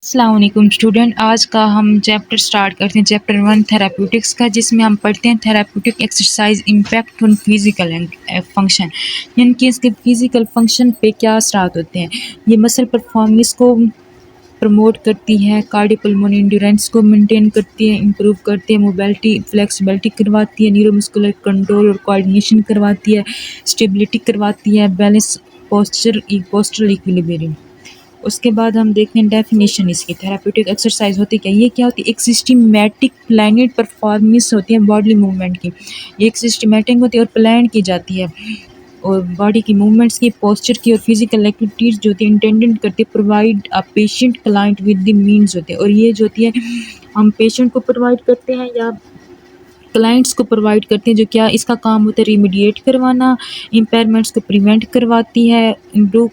अस्सलाम वालेकुम स्टूडेंट। आज का हम चैप्टर स्टार्ट करते हैं चैप्टर 1 थेराप्यूटिक्स का, जिसमें हम पढ़ते हैं therapeutic exercise impact on physical function, यानी कि इसके फिजिकल फंक्शन पे क्या असरात होते हैं। ये मसल परफॉर्मेंस को प्रमोट करती है, कार्डियोपल्मोनरी एंड्योरेंस को मेंटेन करती है, इंप्रूव करती है, मोबिलिटी फ्लेक्सिबिलिटी करवाती है, न्यूरोमस्कुलर कंट्रोल और कोऑर्डिनेशन करवाती है, स्टेबिलिटी करवाती है, बैलेंस पोस्चरल इक्विलिब्रियम। उसके बाद हम देखते हैं डेफिनेशन इसकी। थेराप्यूटिक एक्सरसाइज होती क्या, ये क्या होती है, एक सिस्टमैटिक प्लानिड परफॉर्मेंस होती है बॉडी मूवमेंट की। ये एक सिस्टमैटिक होती है और प्लान की जाती है, और बॉडी की मूवमेंट्स की, पोस्चर की और फिजिकल एक्टिविटीज़ जो होती है इंटेंडेड करती है provide a patient client with the means होते हैं। और ये जो होती है हम पेशेंट को प्रोवाइड करते हैं या क्लाइंट्स को प्रोवाइड करती हैं, जो क्या इसका काम होता है रिमीडिएट करवाना, इम्पेयरमेंट्स को प्रिवेंट करवाती है, इम्प्रूव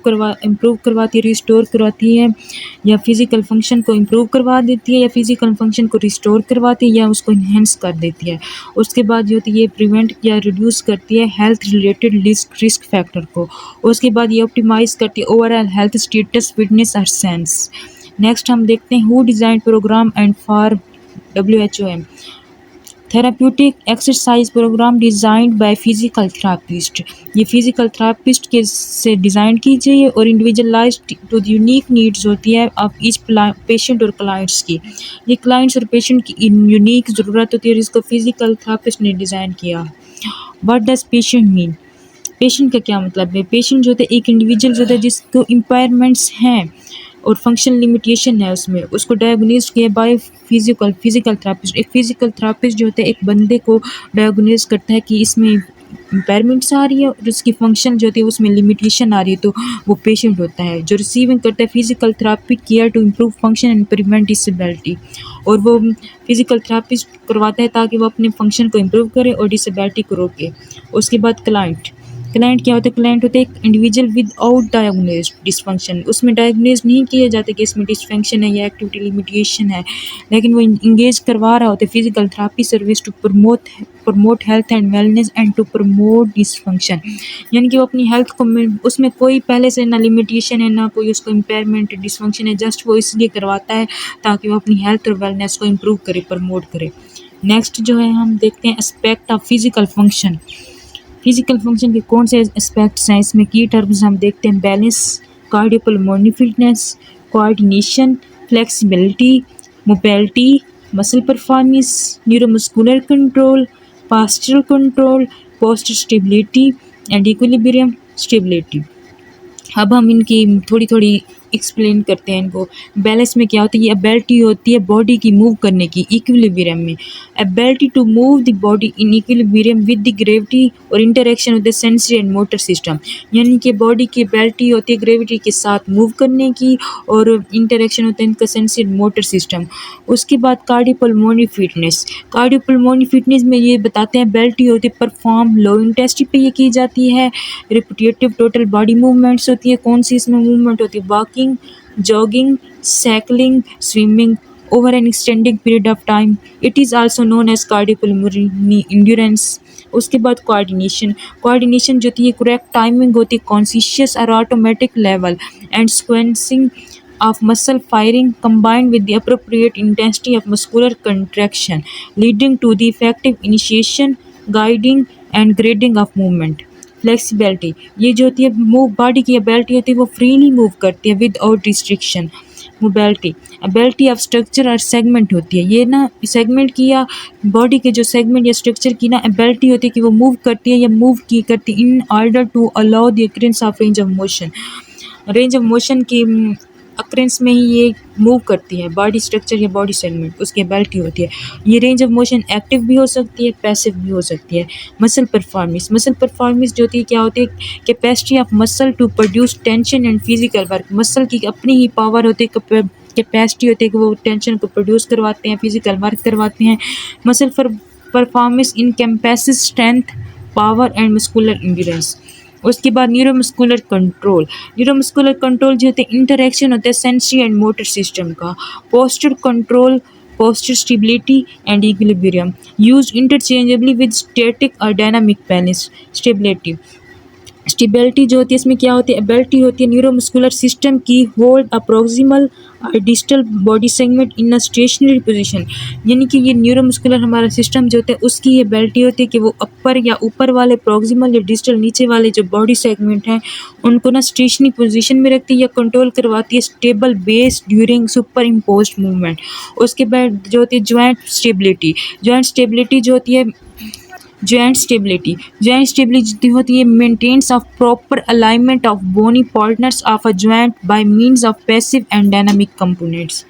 करवाती है, रिस्टोर करवाती है, या फिज़िकल फंक्शन को इम्प्रूव करवा देती है, या फिज़िकल फंक्शन को रिस्टोर करवाती है, या उसको इन्हेंस कर देती है। उसके बाद जो होती है ये प्रिवेंट या रिड्यूस करती है हेल्थ रिलेटेड रिस्क फैक्टर को। उसके बाद ये ऑप्टिमाइज़ करती है ओवरऑल हेल्थ स्टेटस, फिटनेस और सेंस। नेक्स्ट हम देखते हैं who design program and for WHOM। Therapeutic exercise program designed by physical therapist. ये फिजिकल थेरापिस्ट के से डिज़ाइन की जाइए और individualized to the unique needs होती है ऑफ ईच पेशेंट और क्लाइंट्स की। ये क्लाइंट्स और पेशेंट की यूनिक ज़रूरत होती है और इसको फिजिकल थेरापिस्ट ने डिज़ाइन किया। What does patient mean, patient का क्या मतलब है। पेशेंट जो होता है एक इंडिविजुअल जो होता है जिसको इम्पायरमेंट्स हैं और फंक्शन लिमिटेशन है, उसमें उसको डायग्नोज किया बाय फिजिकल थेरापिस्ट। एक फिजिकल थेरापिस्ट जो होता है एक बंदे को डायग्नोज करता है कि इसमें इम्पेयरमेंट्स आ रही है और उसकी फंक्शन जो होती है उसमें लिमिटेशन आ रही है, तो वो पेशेंट होता है जो रिसीविंग करता है physical therapy care to improve function and prevent disability. और वो फिजिकल थेरापिस्ट करवाता है ताकि वो अपने फंक्शन को इम्प्रूव करे और डिसेबिलिटी को रोके। उसके बाद क्लाइंट, क्लाइंट क्या होता है, क्लाइंट होता है एक इंडिविजुअल विदाउट डायग्नोज डिसफंक्शन। उसमें डायग्नोज नहीं किया जाता कि इसमें डिसफंक्शन है या एक्टिविटी लिमिटेशन है, लेकिन वो इंगेज करवा रहा होता है physical therapy service to promote health and wellness and to promote dysfunction. यानी कि वो अपनी हेल्थ को उसमें कोई पहले से ना लिमिटेशन है ना कोई उसको इम्पेयरमेंट डिसफंक्शन है, जस्ट वो इसलिए करवाता है ताकि वो अपनी हेल्थ और वेलनेस को इम्प्रूव करे, प्रमोट करे। नेक्स्ट जो है हम देखते हैं aspect of physical function. Physical function के कौन से एस्पेक्ट्स हैं, इसमें की टर्म्स हम देखते हैं balance, cardiopulmonary fitness, coordination, flexibility, mobility, muscle performance, neuromuscular control, postural control, posture stability and equilibrium stability. अब हम इनकी थोड़ी थोड़ी एक्सप्लेन करते हैं इनको। बैलेंस में क्या होता है, ये एबिलिटी होती है बॉडी की मूव करने की इक्विलिब्रियम में। Ability to move the body in equilibrium with the gravity और interaction with the sensory and motor system. यानी कि बॉडी की एबिलिटी होती है ग्रेविटी के साथ मूव करने की और इंटरेक्शन होता है इनका सेंसरी एंड मोटर सिस्टम। उसके बाद कार्डियोपल्मोनरी फिटनेस। कार्डियोपल्मोनरी फिटनेस में ये बताते हैं एबिलिटी होती है परफॉर्म लो इंटेंसिटी पे ये की जाती है। रिपीटेटिव टोटल बॉडी मूवमेंट्स होती है, कौन सी इसमें मूवमेंट होती है, walking, jogging, cycling, swimming over an extended period of time. It is also known as cardiopulmonary endurance. उसके बाद कोऑर्डिनेशन। कोऑर्डिनेशन जो होती है करेक्ट टाइमिंग होती है, कॉन्शियस और automatic level and sequencing of muscle firing combined with the appropriate intensity of muscular contraction, leading to the effective initiation, guiding and grading of movement. Flexibility, ये जो होती है मूव बॉडी की ability होती है वो फ्रीली मूव करती है without restriction. Mobility, ability of structure और सेगमेंट होती है, ये ना सेगमेंट की या बॉडी के जो सेगमेंट या स्ट्रक्चर की ना एबिलिटी होती है कि वो मूव करती है या मूव की करती है in order to allow the occurrence of range of motion. Range of motion की अक्रेंस में ही ये मूव करती है बॉडी स्ट्रक्चर या बॉडी सेगमेंट, उसकी एबिलिटी होती है। ये रेंज ऑफ मोशन एक्टिव भी हो सकती है, पैसिव भी हो सकती है। मसल परफॉर्मेंस, मसल परफॉर्मेंस जो होती है क्या होती है, capacity of muscle to produce tension and physical work. Muscle की अपनी ही पावर होती है, कैपेसिटी होती है कि वो टेंशन को प्रोड्यूस करवाते हैं, फिजिकल वर्क करवाते हैं। Muscle performance encompasses strength, power and muscular endurance. उसके बाद न्यूरोमस्कुलर कंट्रोल। न्यूरोमस्कुलर कंट्रोल जो होते हैं इंटरेक्शन होता है सेंसरी एंड मोटर सिस्टम का। Posture control, posture stability and equilibrium used interchangeably with static और डायनामिक बैलेंस। स्टेबिलिटी, स्टेबिलिटी जो होती है इसमें क्या होती है, एबिलिटी होती है न्यूरोमस्कुलर सिस्टम की hold a proximal distal body segment in a stationary position. यानी कि ये न्यूरोमस्कुलर हमारा सिस्टम जो होता है उसकी ये एबिलिटी होती है कि वो अपर या ऊपर वाले प्रॉक्सिमल या डिस्टल नीचे वाले जो बॉडी सेगमेंट हैं उनको ना स्टेशनरी पोजीशन में रखती है या कंट्रोल करवाती है stable base during super imposed movement. उसके बाद जो होती है जॉइंट स्टेबिलिटी जो होती है जॉइंट स्टेबिलिटी होती है maintenance of proper alignment of bony partners of a joint by means of passive and dynamic components.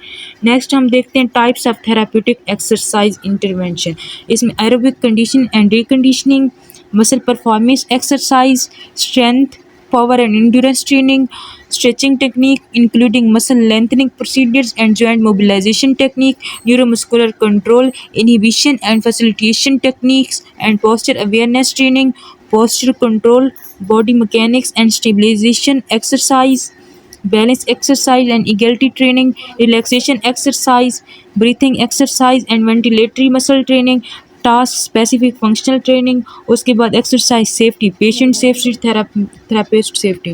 Next हम देखते हैं types of therapeutic exercise intervention. इसमें aerobic condition and reconditioning, muscle performance exercise, strength power and endurance training, stretching technique including muscle lengthening procedures and joint mobilization technique, neuromuscular control, inhibition and facilitation techniques, and posture awareness training, posture control, body mechanics and stabilization exercise, balance exercise and agility training, relaxation exercise, breathing exercise and ventilatory muscle training, task specific functional training. उसके बाद exercise safety, patient safety, therapist safety.